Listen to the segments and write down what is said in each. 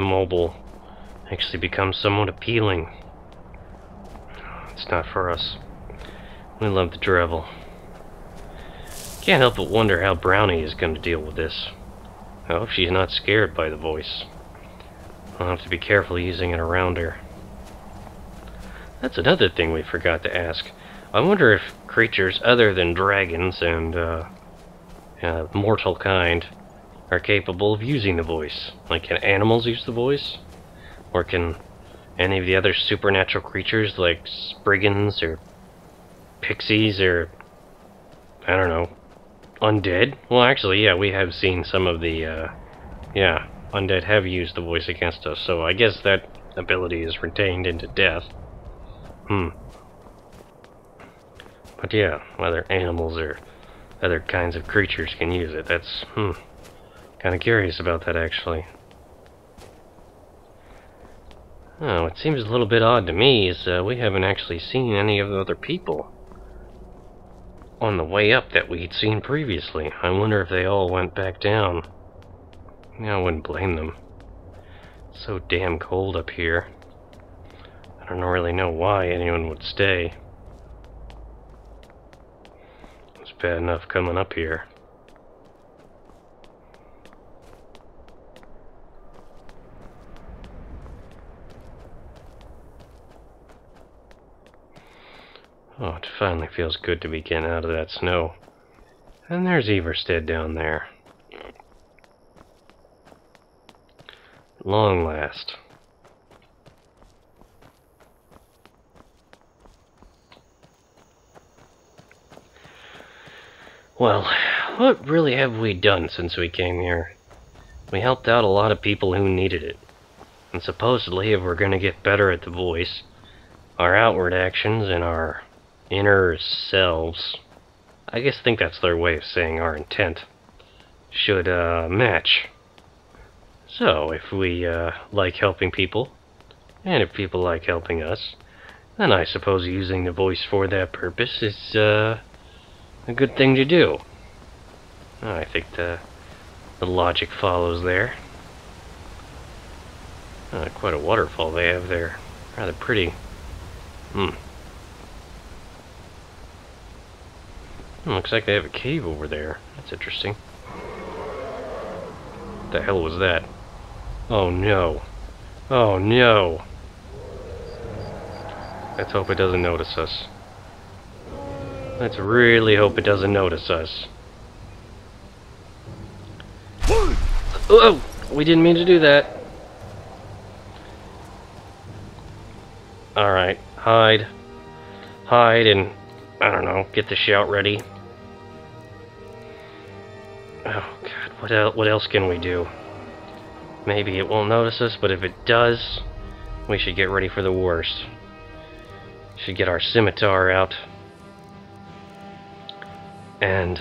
mobile actually becomes somewhat appealing. It's not for us. We love the travel. Can't help but wonder how Brownie is going to deal with this. I hope she's not scared by the voice. I'll have to be careful using it around her. That's another thing we forgot to ask. I wonder if creatures other than dragons and mortal kind are capable of using the voice. Like, can animals use the voice? Or can any of the other supernatural creatures like spriggans or pixies or, I don't know, undead? Well, actually, yeah, we have seen some of the, undead have used the voice against us, so I guess that ability is retained into death. But yeah, whether animals or other kinds of creatures can use it, that's, kind of curious about that, actually. Oh, what seems a little bit odd to me is we haven't actually seen any of the other people on the way up that we'd seen previously. I wonder if they all went back down. Yeah, I wouldn't blame them. It's so damn cold up here. I don't really know why anyone would stay. It's bad enough coming up here. Oh, it finally feels good to be getting out of that snow. And there's Ivarstead down there. At long last. Well, what really have we done since we came here? We helped out a lot of people who needed it. And supposedly, if we're gonna get better at the voice, our outward actions and our inner selves, I think that's their way of saying our intent, should match. So, if we like helping people, and if people like helping us, then I suppose using the voice for that purpose is a good thing to do. I think the logic follows there. Quite a waterfall they have there. Rather pretty. Looks like they have a cave over there. That's interesting. What the hell was that? Oh no. Oh no. Let's hope it doesn't notice us. Let's really hope it doesn't notice us. Oh! We didn't mean to do that. Alright. Hide. Hide and, I don't know, get the shout ready. Oh god, what else can we do? Maybe it won't notice us, but if it does, we should get ready for the worst. Should get our scimitar out. And,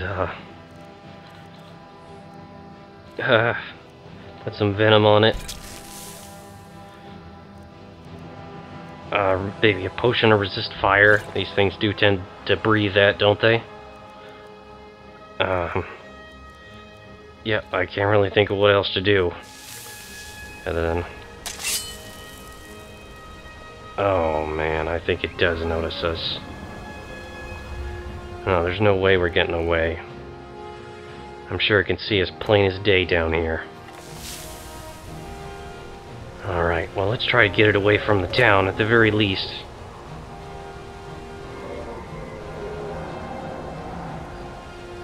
put some venom on it. Maybe a potion to resist fire. These things do tend to breathe that, don't they? Yeah, I can't really think of what else to do. Other than... Oh man, I think it does notice us. No, there's no way we're getting away. I'm sure it can see us plain as day down here. Alright, well let's try to get it away from the town at the very least.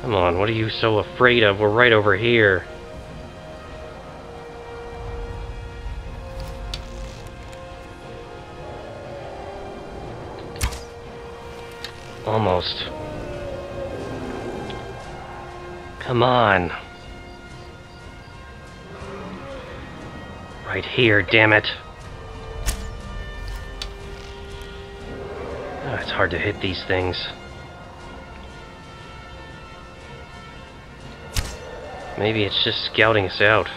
Come on, what are you so afraid of? We're right over here. Almost. Come on. Right here, damn it. Oh, it's hard to hit these things. Maybe it's just scouting us out.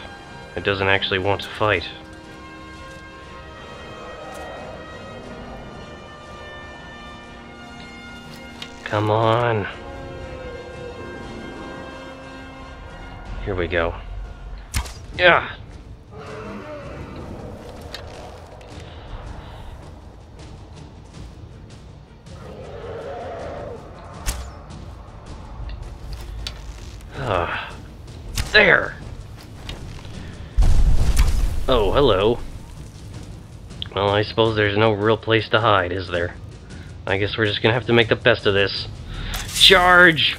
It doesn't actually want to fight. Come on. Here we go. Yeah. There! Oh, hello. Well, I suppose there's no real place to hide, is there? I guess we're just gonna have to make the best of this. Charge!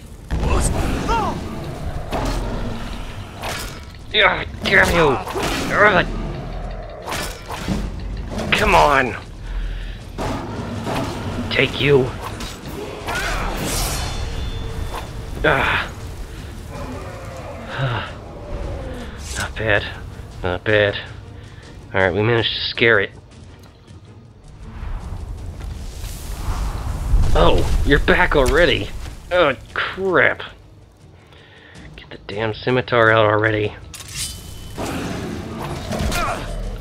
Yeah, damn you! Come on! Take you! Not bad. Not bad. Alright, we managed to scare it. Oh, you're back already! Oh, crap. Get the damn scimitar out already.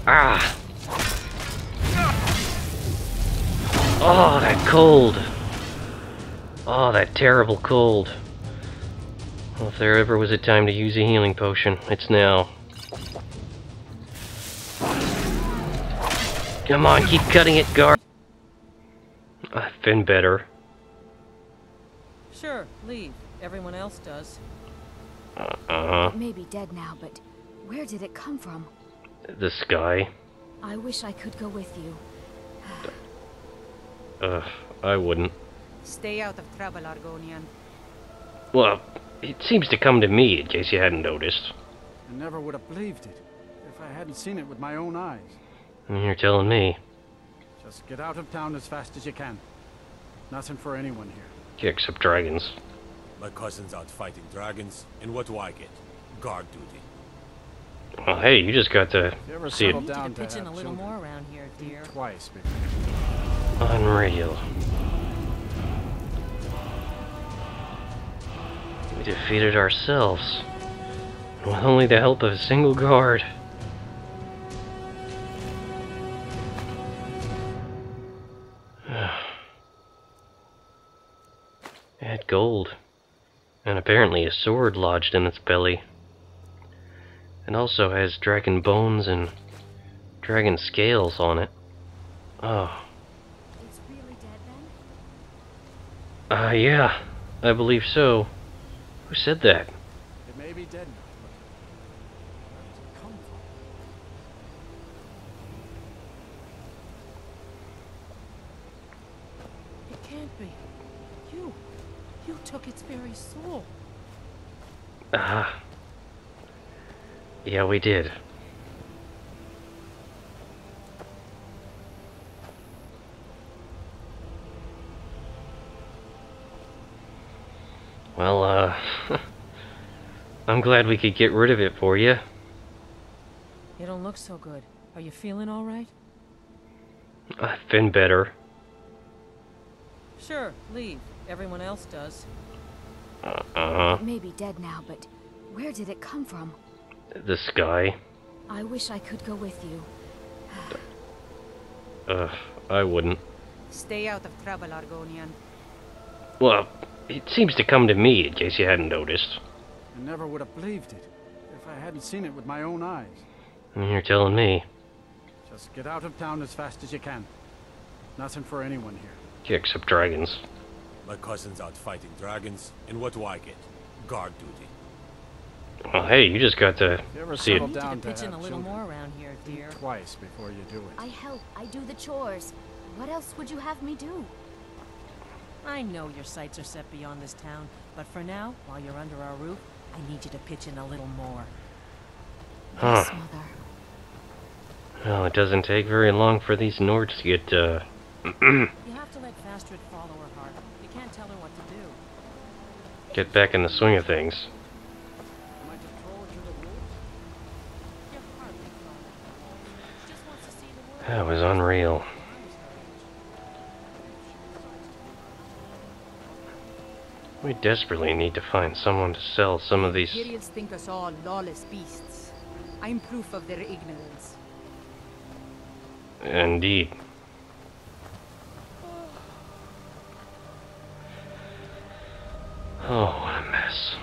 Ah! Oh, that cold! Oh, that terrible cold. Well, if there ever was a time to use a healing potion, it's now. Come on, keep cutting it, guard. I've been better. Sure, leave. Everyone else does. It may be dead now, but where did it come from? The sky. I wish I could go with you. I wouldn't. Stay out of trouble, Argonian. Well, it seems to come to me, in case you hadn't noticed. I never would have believed it, if I hadn't seen it with my own eyes. And you're telling me. Just get out of town as fast as you can. Nothing for anyone here. Yeah, except dragons. My cousin's out fighting dragons, and what do I get? Guard duty. Well, hey, you just got to You ever see it. settled Need down to to pitch in a have little children? more around here, dear. Twice before. Unreal. We defeated ourselves. With only the help of a single guard. It had gold. And apparently a sword lodged in its belly. It also has dragon bones and dragon scales on it. Oh. It's really dead then? Yeah. I believe so. Who said that? It may be dead now, but where did it come from? It can't be. You took its very soul. Yeah, we did. Well, I'm glad we could get rid of it for you. You don't look so good. Are you feeling all right? I've been better. Sure, leave. Everyone else does. It may be dead now, but where did it come from? The sky. I wish I could go with you. I wouldn't. Stay out of trouble, Argonian. Well, it seems to come to me, in case you hadn't noticed. I never would have believed it, if I hadn't seen it with my own eyes. And you're telling me. Just get out of town as fast as you can. Nothing for anyone here. Yeah, except dragons. My cousin's out fighting dragons, and what do I get? Guard duty. Well, hey, you just got to You ever see it. settled Need down to to pitch in have a little children? more around here, dear. Twice before you do it. I help. I do the chores. What else would you have me do? I know your sights are set beyond this town, but for now, while you're under our roof, I need you to pitch in a little more. Huh. Yes, Mother. Well, it doesn't take very long for these Nords to get, You have to let Fastrid follow her heart. You can't tell her what to do. get back in the swing of things. Am I to throw her to the wolves? Your heart will follow. She just wants to see the world. That was unreal. We desperately need to find someone to sell some of these. Imperials think us all lawless beasts. I'm proof of their ignorance. Indeed. Oh, what a mess.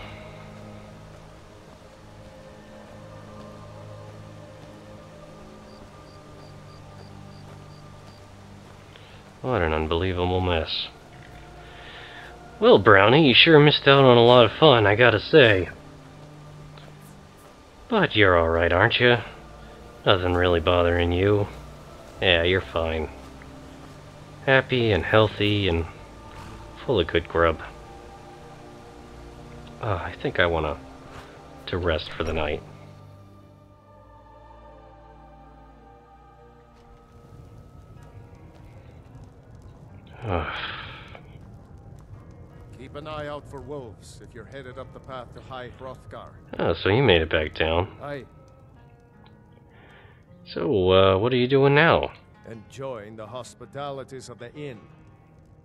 What an unbelievable mess. Well, Brownie, you sure missed out on a lot of fun, I gotta say. But you're alright, aren't you? Nothing really bothering you. Yeah, you're fine. Happy and healthy and full of good grub. I think I want to rest for the night. Keep an eye out for wolves if you're headed up the path to High Hrothgar. Oh, so you made it back down. Aye. So, what are you doing now? Enjoying the hospitalities of the inn.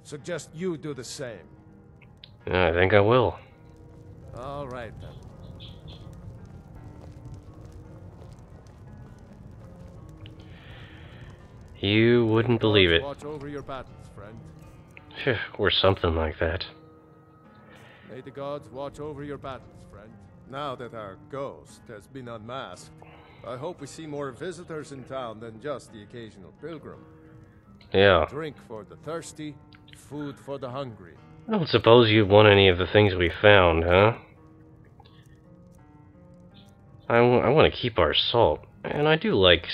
Suggest you do the same. I think I will. All right then. You wouldn't believe it. Watch over your battles, friend. Or something like that. May the gods watch over your battles, friend. Now that our ghost has been unmasked, I hope we see more visitors in town than just the occasional pilgrim. Yeah. Drink for the thirsty, food for the hungry. I don't suppose you want any of the things we found, huh? I want to keep our salt. And I do like...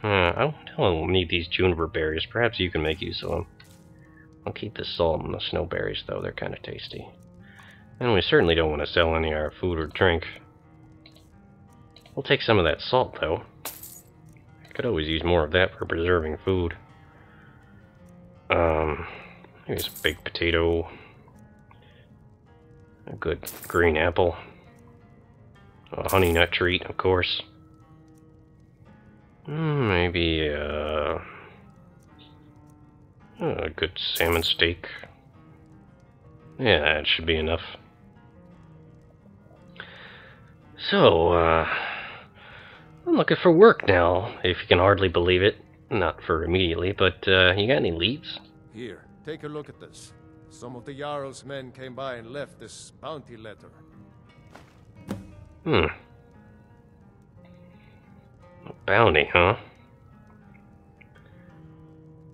I don't need these juniper berries. Perhaps you can make use of them. I'll keep the salt and the snowberries, though. They're kind of tasty. And we certainly don't want to sell any of our food or drink. We'll take some of that salt, though. Could always use more of that for preserving food. Maybe some baked potato. A good green apple. A honey nut treat, of course. Maybe a good salmon steak. Yeah, that should be enough. So, I'm looking for work now, if you can hardly believe it. Not for immediately, but you got any leads? Here, take a look at this. Some of the Jarl's men came by and left this bounty letter. A bounty, huh?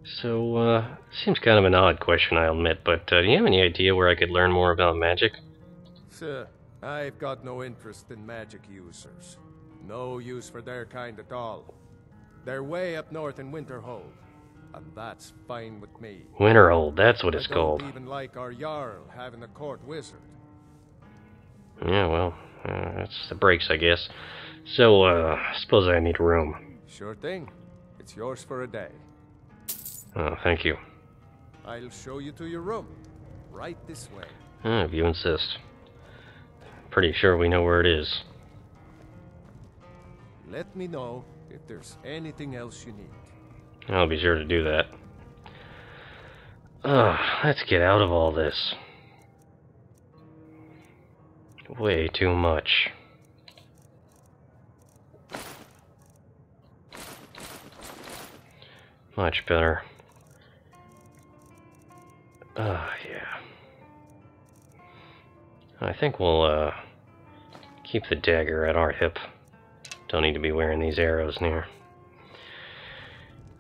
So, seems kind of an odd question, I'll admit, but do you have any idea where I could learn more about magic? Sir, I've got no interest in magic users. No use for their kind at all. They're way up north in Winterhold, and that's fine with me. Winterhold, that's what it's called. I don't even like our Jarl having a court wizard. Yeah, well, that's the breaks, I guess. So, I suppose I need a room. Sure thing. It's yours for a day. Oh, thank you. I'll show you to your room. Right this way. If you insist. Pretty sure we know where it is. Let me know if there's anything else you need. I'll be sure to do that. Let's get out of all this. Way too much. Much better. Yeah. I think we'll, keep the dagger at our hip. Don't need to be wearing these arrows near.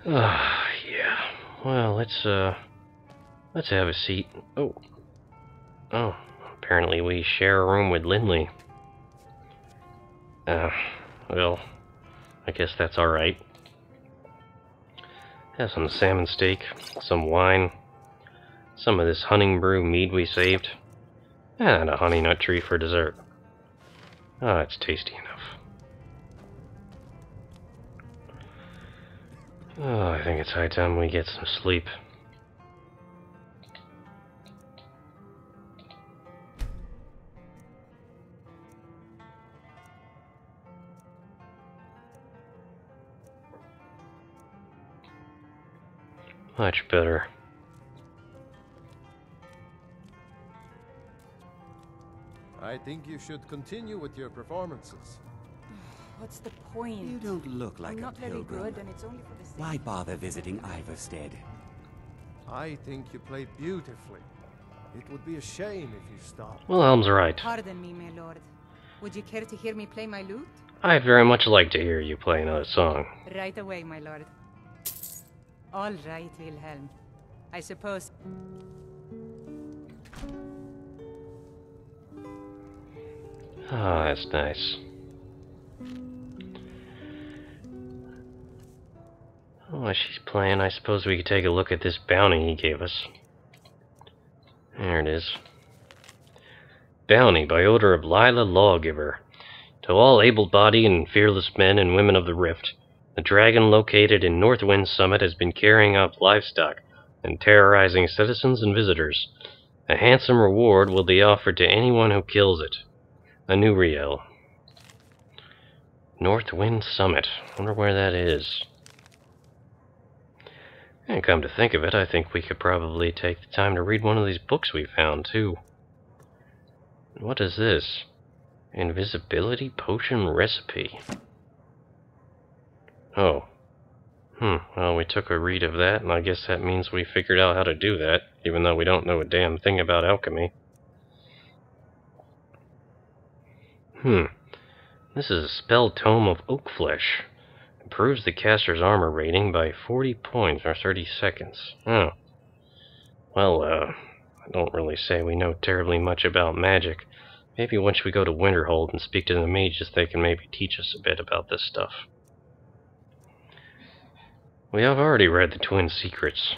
Yeah. Well, let's have a seat. Oh, apparently we share a room with Lindley. Well, I guess that's alright. Have some salmon steak, some wine, some of this hunting brew mead we saved, and a honey nut tree for dessert. Oh, it's tasty enough. Oh, I think it's high time we get some sleep. Much better. I think you should continue with your performances. What's the point? You don't look like I'm a not very pilgrim. good, and it's only for the sake. Why bother visiting Ivarstead? I think you played beautifully. It would be a shame if you stopped. Well, Helm's right. Pardon me, my lord. Would you care to hear me play my lute? I'd very much like to hear you play another song. Right away, my lord. All right, Wilhelm. I suppose... Ah, that's nice. While she's playing, I suppose we could take a look at this bounty he gave us. There it is. Bounty by order of Lila Lawgiver. To all able-bodied and fearless men and women of the Rift, the dragon located in Northwind Summit has been carrying off livestock and terrorizing citizens and visitors. A handsome reward will be offered to anyone who kills it. Anuriel. Northwind Summit. Wonder where that is. And come to think of it, I think we could probably take the time to read one of these books we found, too. What is this? Invisibility potion recipe. Oh. Well, we took a read of that, and I guess that means we figured out how to do that, even though we don't know a damn thing about alchemy. This is a spell tome of oak flesh. Improves the caster's armor rating by 40 points or 30 seconds. Oh. Well, I don't really say we know terribly much about magic. Maybe once we go to Winterhold and speak to the mages, they can maybe teach us a bit about this stuff. We have already read the Twin Secrets.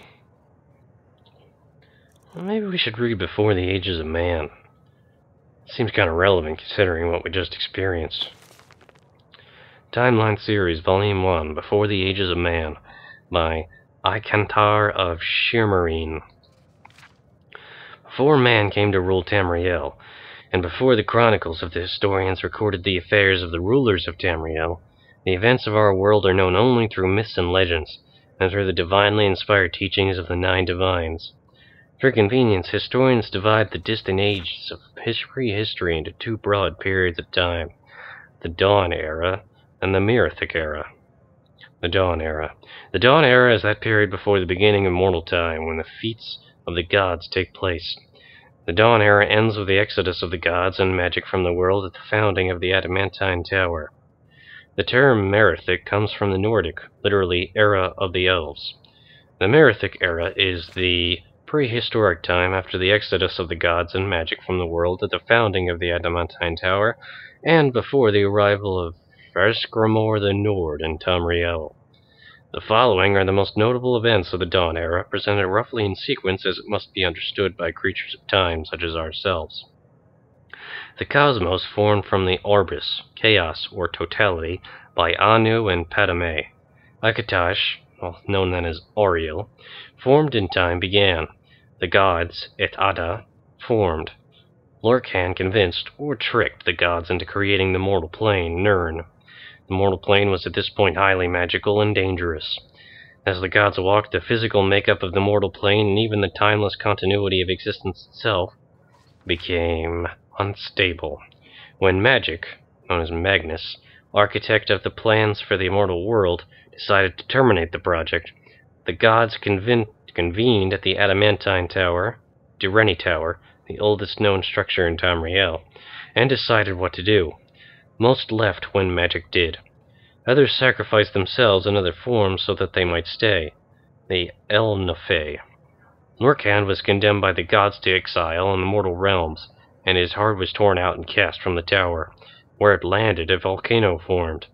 Well, maybe we should read Before the Ages of Man. Seems kind of relevant considering what we just experienced. Timeline Series, Volume 1, Before the Ages of Man, by Ikantar of Shirmarine. Before man came to rule Tamriel, and before the chronicles of the historians recorded the affairs of the rulers of Tamriel, the events of our world are known only through myths and legends, and through the divinely inspired teachings of the 9 divines. For convenience, historians divide the distant ages of history into 2 broad periods of time, the Dawn Era and the Merithic Era. The Dawn Era. The Dawn Era is that period before the beginning of mortal time, when the feats of the gods take place. The Dawn Era ends with the exodus of the gods and magic from the world at the founding of the Adamantine Tower. The term Merithic comes from the Nordic, literally era of the elves. The Merithic Era is the prehistoric time after the exodus of the gods and magic from the world at the founding of the Adamantine Tower, and before the arrival of Ferskrimor the Nord in Tamriel. The following are the most notable events of the Dawn Era, presented roughly in sequence as it must be understood by creatures of time such as ourselves. The cosmos formed from the Orbis, chaos or totality, by Anu and Padme. Akatosh, known then as Auriel, formed in time began. The gods, Et Ada, formed. Lorkhan convinced or tricked the gods into creating the mortal plane, Nirn. The mortal plane was at this point highly magical and dangerous. As the gods walked, the physical makeup of the mortal plane and even the timeless continuity of existence itself became unstable. When Magic, known as Magnus, architect of the plans for the immortal world, decided to terminate the project, the gods convened at the Adamantine Tower, Direni Tower, the oldest known structure in Tamriel, and decided what to do. Most left when Magic did. Others sacrificed themselves in other forms so that they might stay. The El-Nafeh. Lorkhan was condemned by the gods to exile in the mortal realms, and his heart was torn out and cast from the tower. Where it landed, a volcano formed.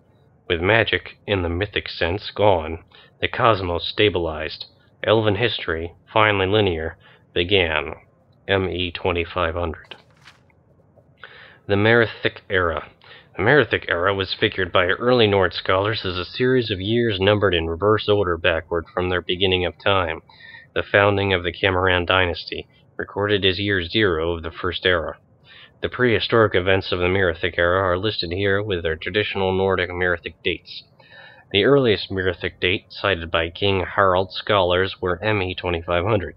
With magic, in the mythic sense, gone, the cosmos stabilized. Elven history, finally linear, began. ME 2500. The Merithic Era. The Merithic Era was figured by early Nord scholars as a series of years numbered in reverse order backward from their beginning of time, the founding of the Cameron dynasty, recorded as year 0 of the First Era. The prehistoric events of the Merithic Era are listed here with their traditional Nordic Merithic dates. The earliest Merithic date cited by King Harald scholars were ME 2500,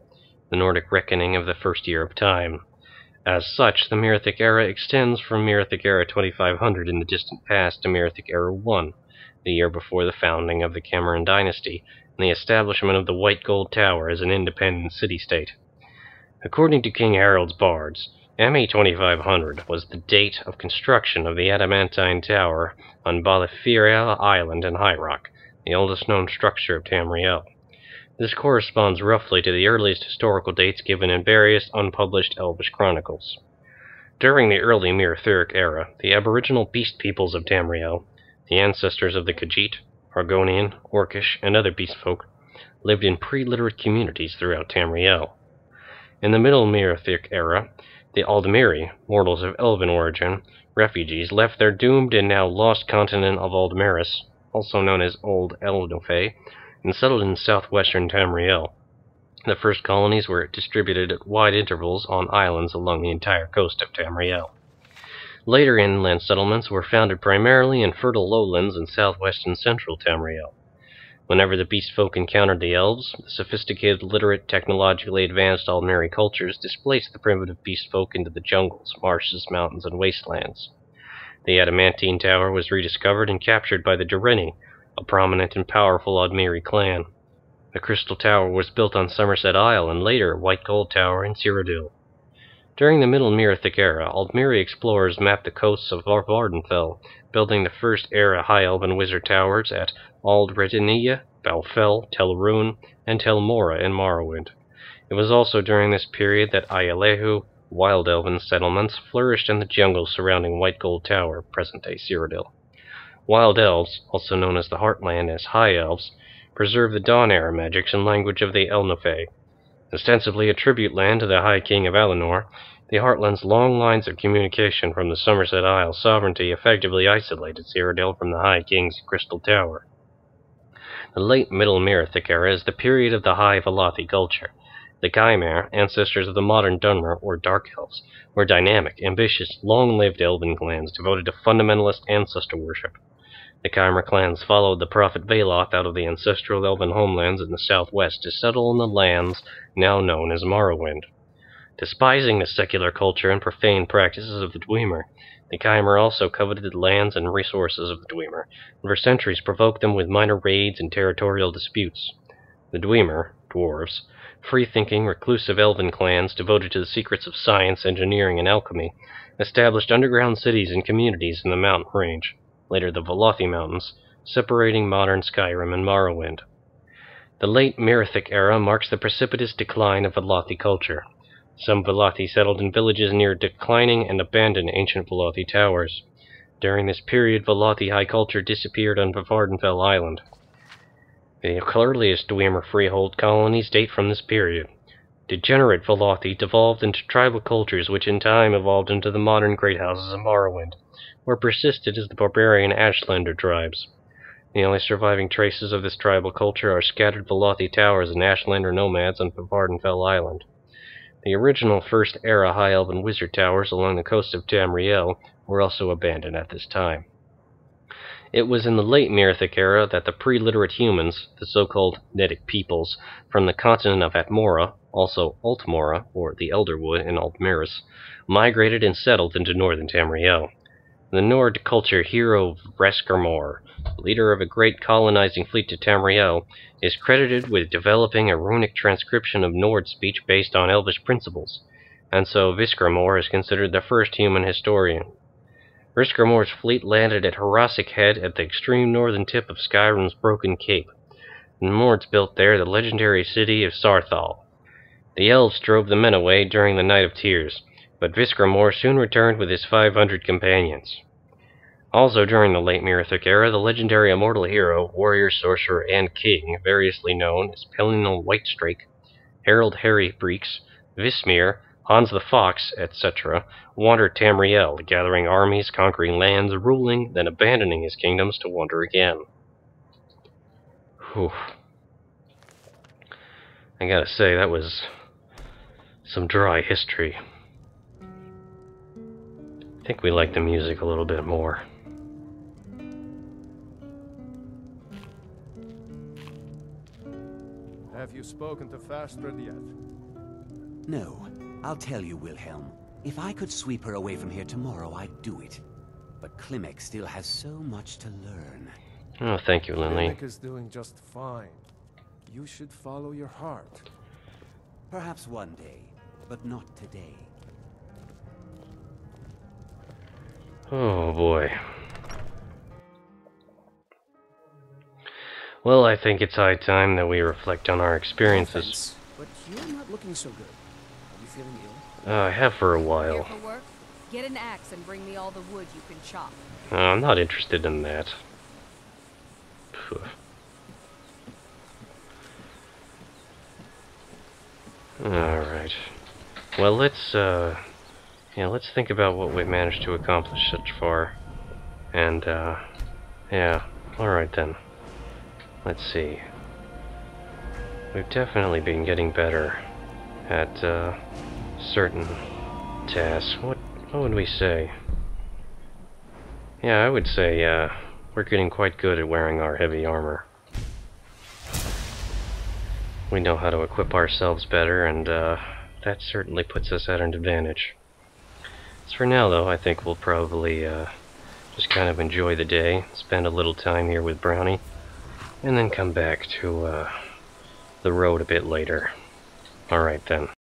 the Nordic reckoning of the first year of time. As such, the Merithic Era extends from Merithic Era 2500 in the distant past to Merithic Era 1, the year before the founding of the Cameron dynasty and the establishment of the White Gold Tower as an independent city-state. According to King Harald's bards, ME 2500 was the date of construction of the Adamantine Tower on Balifiria Island in High Rock, the oldest known structure of Tamriel. This corresponds roughly to the earliest historical dates given in various unpublished Elvish chronicles. During the early Merithic Era, the aboriginal beast peoples of Tamriel, the ancestors of the Khajiit, Argonian, Orcish, and other beast folk lived in pre-literate communities throughout Tamriel. In the Middle Meerthic era, the Aldmeri, mortals of elven origin, refugees, left their doomed and now lost continent of Aldmeris, also known as Old Elnofe, and settled in southwestern Tamriel. The first colonies were distributed at wide intervals on islands along the entire coast of Tamriel. Later inland settlements were founded primarily in fertile lowlands in southwest and central Tamriel. Whenever the beast folk encountered the elves, the sophisticated, literate, technologically advanced Aldmeri cultures displaced the primitive beast folk into the jungles, marshes, mountains, and wastelands. The Adamantine Tower was rediscovered and captured by the Dureni, a prominent and powerful Aldmeri clan. The Crystal Tower was built on Somerset Isle and later White Gold Tower in Cyrodiil. During the Middle Meerthic era, Aldmeri explorers mapped the coasts of Vardenfell, building the first era High Elven Wizard Towers at Aldredenia, Balfell, Tel Rune, and Tel Mora in Morrowind. It was also during this period that Ayalehu, Wild Elven settlements, flourished in the jungles surrounding White Gold Tower, present-day Cyrodiil. Wild Elves, also known as the Heartland as High Elves, preserved the Dawn-era magics and language of the Elnofe. Ostensibly a tribute land to the High King of Alinor, the Heartland's long lines of communication from the Somerset Isle sovereignty effectively isolated Cyrodiil from the High King's Crystal Tower. The late Middle Meerthic era is the period of the High Velothi culture. The Chimera, ancestors of the modern Dunmer, or Dark Elves, were dynamic, ambitious, long-lived elven clans devoted to fundamentalist ancestor worship. The Chimera clans followed the prophet Valoth out of the ancestral elven homelands in the southwest to settle in the lands now known as Morrowind. Despising the secular culture and profane practices of the Dwemer, the Chimera also coveted the lands and resources of the Dwemer, and for centuries provoked them with minor raids and territorial disputes. The Dwemer, dwarves, free-thinking, reclusive elven clans devoted to the secrets of science, engineering, and alchemy, established underground cities and communities in the mountain range, later the Velothi Mountains, separating modern Skyrim and Morrowind. The late Meerthic era marks the precipitous decline of Velothi culture. Some Velothi settled in villages near declining and abandoned ancient Velothi towers. During this period, Velothi high culture disappeared on Vardenfell Island. The earliest Dwemer freehold colonies date from this period. Degenerate Velothi devolved into tribal cultures which in time evolved into the modern great houses of Morrowind, or persisted as the barbarian Ashlander tribes. The only surviving traces of this tribal culture are scattered Velothi towers and Ashlander nomads on Vardenfell Island. The original First-era High Elven Wizard Towers along the coast of Tamriel were also abandoned at this time. It was in the late Meerthic era that the pre-literate humans, the so-called Nedic peoples, from the continent of Atmora, also Altmora, or the Elderwood in Aldmeris, migrated and settled into northern Tamriel. The Nord culture hero Vreskermor, leader of a great colonizing fleet to Tamriel, is credited with developing a runic transcription of Nord speech based on Elvish principles, and so Vreskermor is considered the first human historian. Vreskermor's fleet landed at Horasic Head at the extreme northern tip of Skyrim's Broken Cape. The Nords built there the legendary city of Sarthal. The Elves drove the men away during the Night of Tears, but Vreskermor soon returned with his 500 companions. Also during the late Meerthic era, the legendary immortal hero, warrior, sorcerer, and king, variously known as Pelinal Whitestrake, Harold Harry Breeks, Vismir, Hans the Fox, etc., wandered Tamriel, gathering armies, conquering lands, ruling, then abandoning his kingdoms to wander again. Whew. I gotta say, that was some dry history. I think we like the music a little bit more. Have you spoken to Fastred yet? No. I'll tell you, Wilhelm. If I could sweep her away from here tomorrow, I'd do it. But Klimek still has so much to learn. Oh, thank you, Lindley. Klimek is doing just fine. You should follow your heart. Perhaps one day, but not today. Oh, boy. Well, I think it's high time that we reflect on our experiences. But you're not looking so good. Are you feeling ill? I have for a while. Here for work? Get an axe and bring me all the wood you can chop. I'm not interested in that. Alright. Well, let's think about what we've managed to accomplish so far. And, yeah. Alright then. Let's see. We've definitely been getting better at, certain tasks. What would we say? Yeah, I would say, we're getting quite good at wearing our heavy armor. We know how to equip ourselves better, and, that certainly puts us at an advantage. As for now, though, I think we'll probably, just kind of enjoy the day, spend a little time here with Brownie, and then come back to, the road a bit later. Alright then.